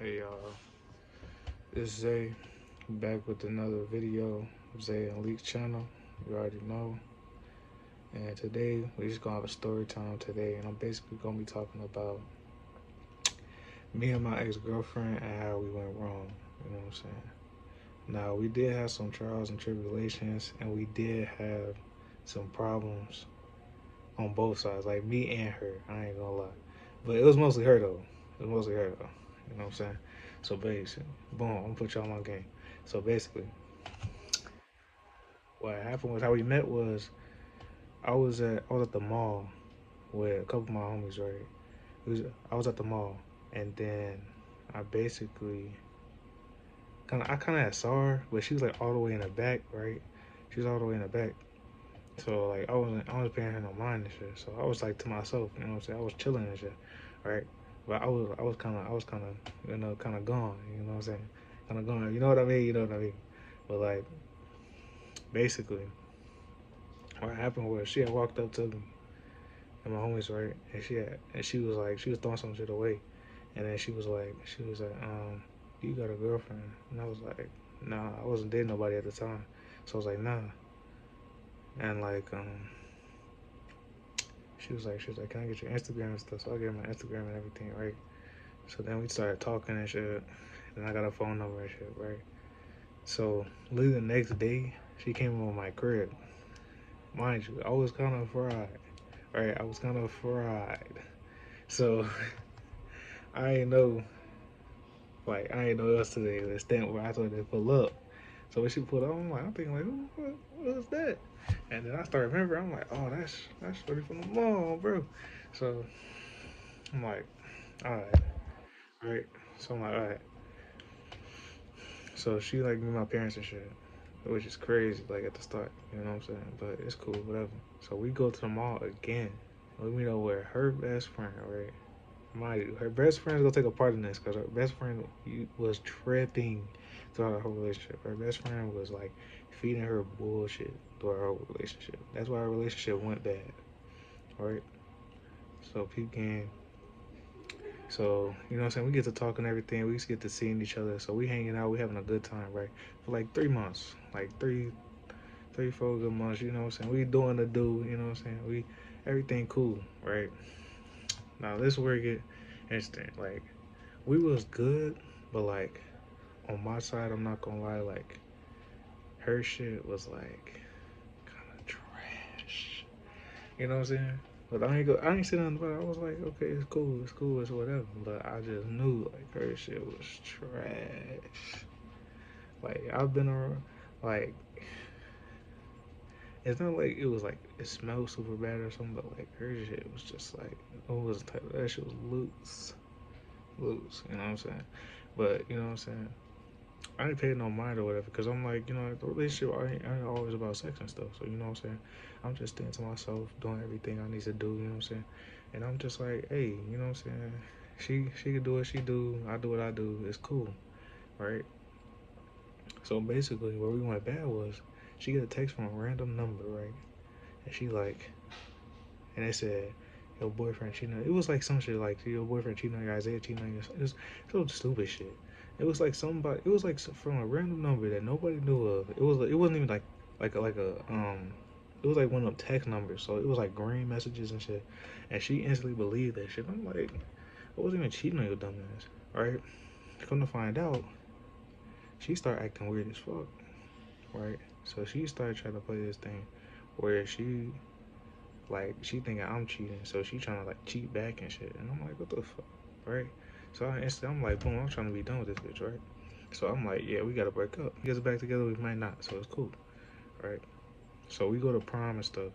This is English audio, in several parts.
Hey y'all, it's Zay back with another video. Zay and Leak channel, you already know. And today we just gonna have a story time today, and I'm basically gonna be talking about me and my ex-girlfriend and how we went wrong. You know what I'm saying? Now we did have some trials and tribulations, and we did have some problems on both sides, like me and her. I ain't gonna lie, but it was mostly her though. It was mostly her though. You know what I'm saying? So basically, boom, I'm gonna put y'all on game. So basically, what happened was how we met was I was at the mall with a couple of my homies, right? I was at the mall, and then I basically kind of had saw her, but she was like all the way in the back, right? She was all the way in the back, so like I was paying her no mind and shit. So I was like to myself, you know what I'm saying? I was chilling and shit, right? But I was kind of kind of gone, you know what I'm saying? Kind of gone, you know what I mean? You know what I mean? But like basically, what happened was she had walked up to me and my homies, right? And she was throwing some shit away, and then she was like, you got a girlfriend? And I was like, nah, I wasn't dating nobody at the time, so I was like, nah. And like, she was like, can I get your Instagram and stuff? So I gave her my Instagram and everything, right? So then we started talking and shit, and I got a phone number and shit, right? So literally the next day, she came over my crib. Mind you, I was kind of fried, right? I was kind of fried. So I ain't know, I ain't know else to the extent where I told her to pull up. So when she pulled up, I'm like, I'm thinking like, what was that? And then I started remembering, I'm like, oh, that's Shorty from the mall, bro. So I'm like, all right. So I'm like, all right. So she like me, my parents and shit, which is crazy. Like at the start, you know what I'm saying? But it's cool, whatever. So we go to the mall again. Let me know where her best friend, right? Mind you, her best friend's gonna take a part in this because her best friend was tripping throughout the whole relationship. Her best friend was like feeding her bullshit throughout our whole relationship. That's why our relationship went bad, right? So peep game. So you know what I'm saying? We get to talking and everything. We just get to seeing each other. So we hanging out. We having a good time, right? For like 3 months, like three, 4 good months. You know what I'm saying? We doing the do. You know what I'm saying? We everything cool, right? Now this is where it get interesting. Like we was good, but like on my side, I'm not gonna lie, like her shit was like kind of trash. You know what I'm saying? But I ain't saying nothing about it. I was like, okay, it's cool, it's whatever. But I just knew like her shit was trash. Like I've been around, like it's not like it was like it smelled super bad or something, but like her shit was just like it was the type of that shit was loose. You know what I'm saying? But you know what I'm saying? I ain't paying no mind or whatever because I'm like, the relationship ain't always about sex and stuff. So, you know what I'm saying? I'm just staying to myself, doing everything I need to do, you know what I'm saying? And I'm just like, hey, you know what I'm saying? She can do what she do, I do what I do. It's cool, right? So basically, where we went bad was she got a text from a random number, right? And she like, and it said, your boyfriend cheating. It was like some shit like your boyfriend cheating on you, Isaiah cheating on you. It was so stupid shit. It was like somebody. It was like from a random number that nobody knew of. It wasn't even like a. It was like one of them text numbers. So it was like green messages and shit. And she instantly believed that shit. I'm like, I wasn't even cheating on your dumbass, right? Come to find out, she started acting weird as fuck, right? So she started trying to play this thing where she thinking I'm cheating, so she trying to like cheat back and shit. And I'm like, what the fuck, right? So I'm like, boom, I'm trying to be done with this bitch, right? So I'm like, yeah, we gotta break up. Get us back together, we might not, so it's cool, right? So we go to prom and stuff.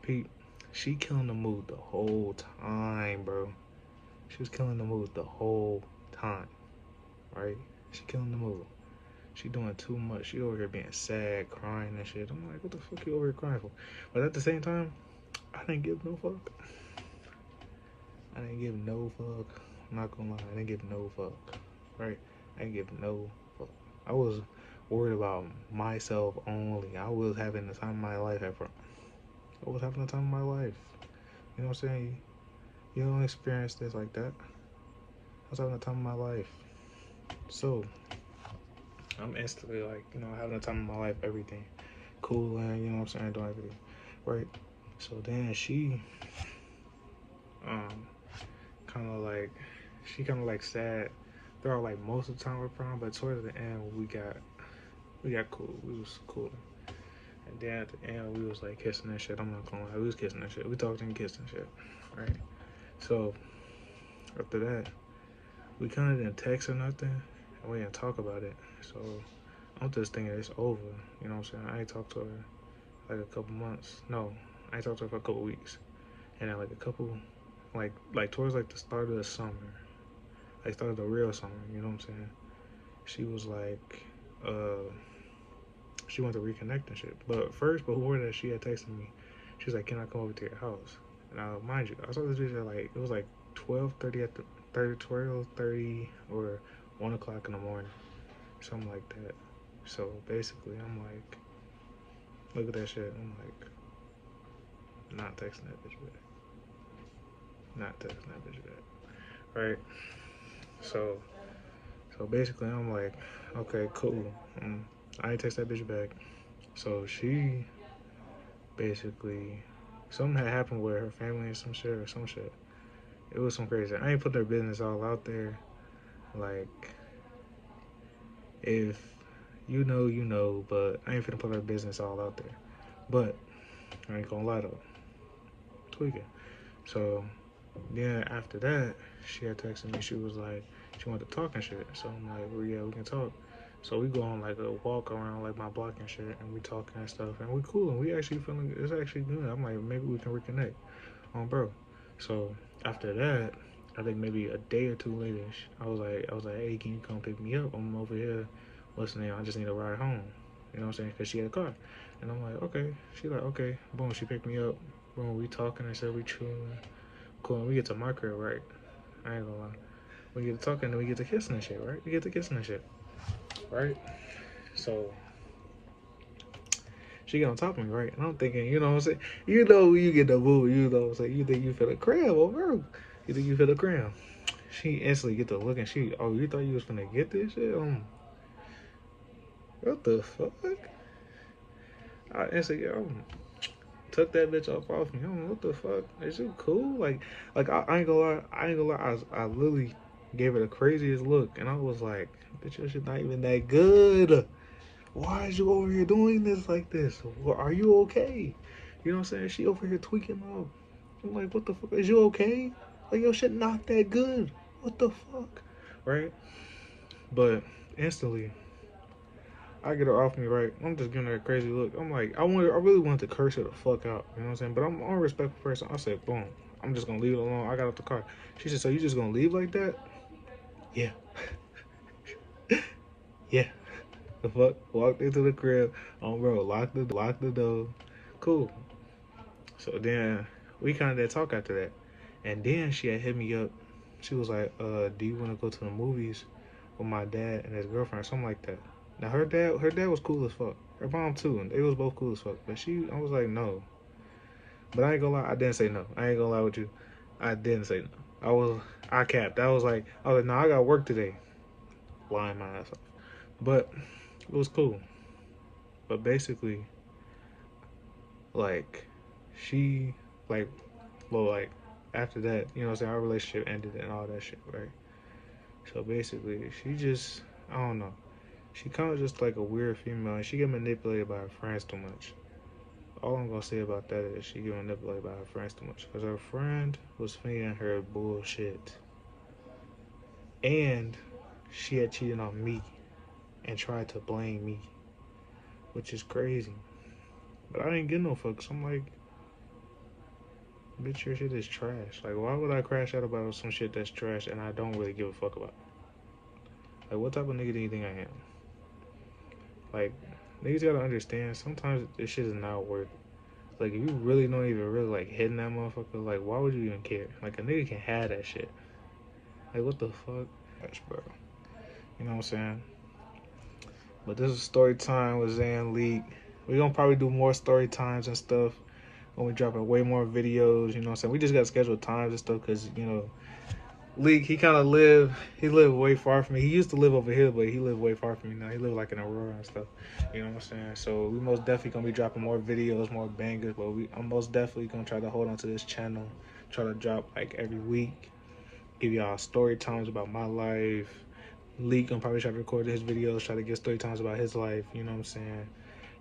Pete, she killing the mood the whole time, bro. She was killing the mood the whole time, right? She killing the mood. She doing too much. She over here being sad, crying and shit. I'm like, what the fuck you over here crying for? But at the same time, I didn't give no fuck. I didn't give no fuck. I'm not gonna lie, I didn't give no fuck. Right? I didn't give no fuck. I was worried about myself only. I was having the time of my life at front. I was having the time of my life. You know what I'm saying? You don't experience this like that. I was having the time of my life. So I'm instantly like, you know, having the time of my life, everything. Cool, and you know what I'm saying, doing everything. Right? So then um kinda like she kinda like sad throughout like most of the time with prom, but towards the end we got cool. We was cool. And then at the end we was like kissing and shit. I'm not gonna lie, we was kissing and shit. We talked and kissed and shit. Right? So after that, we kinda didn't text or nothing and we didn't talk about it. So I'm just thinking it's over. You know what I'm saying? I ain't talked to her like a couple months. No, I ain't talked to her for a couple weeks. And then like a couple like towards like the start of the summer, like start of the real summer, you know what I'm saying? She was like, uh, she wanted to reconnect and shit. But first, before that, she had texted me. She was like, "Can I come over to your house?" And mind you, I saw this bitch at like it was like 12:30 at the 12:30 or 1 o'clock in the morning, something like that. So basically, I'm like, look at that shit. I'm like, not texting that bitch back. Not texting that bitch back. Right? So so basically, I'm like, okay, cool. I ain't text that bitch back. So she basically something had happened with her family and some shit or some shit. It was some crazy. I ain't put their business all out there. Like if you know, you know, but I ain't finna put her business all out there. But I ain't gonna lie though, tweaking. So then after that, she had texted me. She was like, she wanted to talk and shit. So I'm like, well, yeah, we can talk. So we go on like a walk around like my block and shit, and we talking and stuff, and we cool, and we actually feeling it's actually good. I'm like, maybe we can reconnect, bro. So after that, I think maybe a day or two later, I was like, hey, can you come pick me up? I'm over here. What's the name? I just need a ride home. You know what I'm saying? Because she had a car, and I'm like, okay. She like, okay. Boom. She picked me up. Boom. We talking and said we chilling. Cool. And we get to my crib, right? I ain't gonna lie. We get to talking and we get to kissing and shit, right? We get to kissing and shit, right? So she get on top of me, right? And I'm thinking, you know what I'm saying? You know you get the boo, you know what I'm saying? You think you feel a cram, oh bro. You think you feel a cram. She instantly get the look and she, oh, you thought you was finna get this shit? What the fuck? I instantly, took that bitch off me. What the fuck? Is you cool? Like I ain't gonna lie. I ain't gonna lie. I literally gave her the craziest look, and I was like, bitch, your shit not even that good. Why is you over here doing this like this? Are you okay? You know what I'm saying? She over here tweaking out. I'm like, what the fuck? Is you okay? Like your shit not that good. What the fuck? Right? But instantly, I get her off me, right? I'm just giving her a crazy look. I'm like, I really wanted to curse her the fuck out. You know what I'm saying? But I'm a respectful person. I said, boom. I'm just gonna leave it alone. I got out the car. She said, so you just gonna leave like that? Yeah. Yeah. The fuck? Walked into the crib. Bro, lock the door. Cool. So then we kind of did talk after that. And then she had hit me up. She was like, do you want to go to the movies with my dad and his girlfriend or something like that? Now her dad was cool as fuck. Her mom too, and they was both cool as fuck. But I was like, no. But I ain't gonna lie, I didn't say no. I ain't gonna lie with you. I didn't say no. I capped. I was like, no, I got work today. Lying my ass off. But it was cool. But basically, like, she, like, well, like, after that, you know what I'm saying, our relationship ended and all that shit, right? So basically, I don't know. She kind of just like a weird female, and she get manipulated by her friends too much. All I'm gonna say about that is she get manipulated by her friends too much, because her friend was feeding her bullshit, and she had cheated on me and tried to blame me, which is crazy. But I didn't get no fucks. I'm like, bitch, your shit is trash. Like, why would I crash out about some shit that's trash and I don't really give a fuck about? Like, what type of nigga do you think I am? Like, niggas gotta understand, sometimes this shit is not worth it. Like, if you really don't even really, like, hitting that motherfucker, like, why would you even care? Like, a nigga can have that shit. Like, what the fuck? Gosh, bro. You know what I'm saying? But this is story time with Zan Leak. We gonna probably do more story times and stuff when we dropping way more videos, you know what I'm saying? We just got scheduled times and stuff because, Leak, he lived way far from me. He used to live over here, but he lived way far from me now. He lived like in Aurora and stuff. You know what I'm saying? So we most definitely gonna be dropping more videos, more bangers. But I'm most definitely gonna try to hold on to this channel. Try to drop like every week. Give y'all story times about my life. Leak gonna probably try to record his videos. Try to get story times about his life. You know what I'm saying?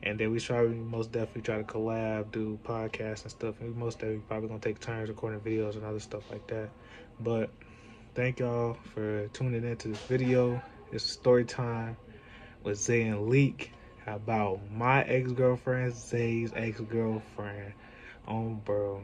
And then we most definitely try to collab, do podcasts and stuff. And we most definitely probably gonna take turns recording videos and other stuff like that. But thank y'all for tuning into this video. It's story time with Zay and Leak about my ex-girlfriend, Zay's ex-girlfriend. Bro.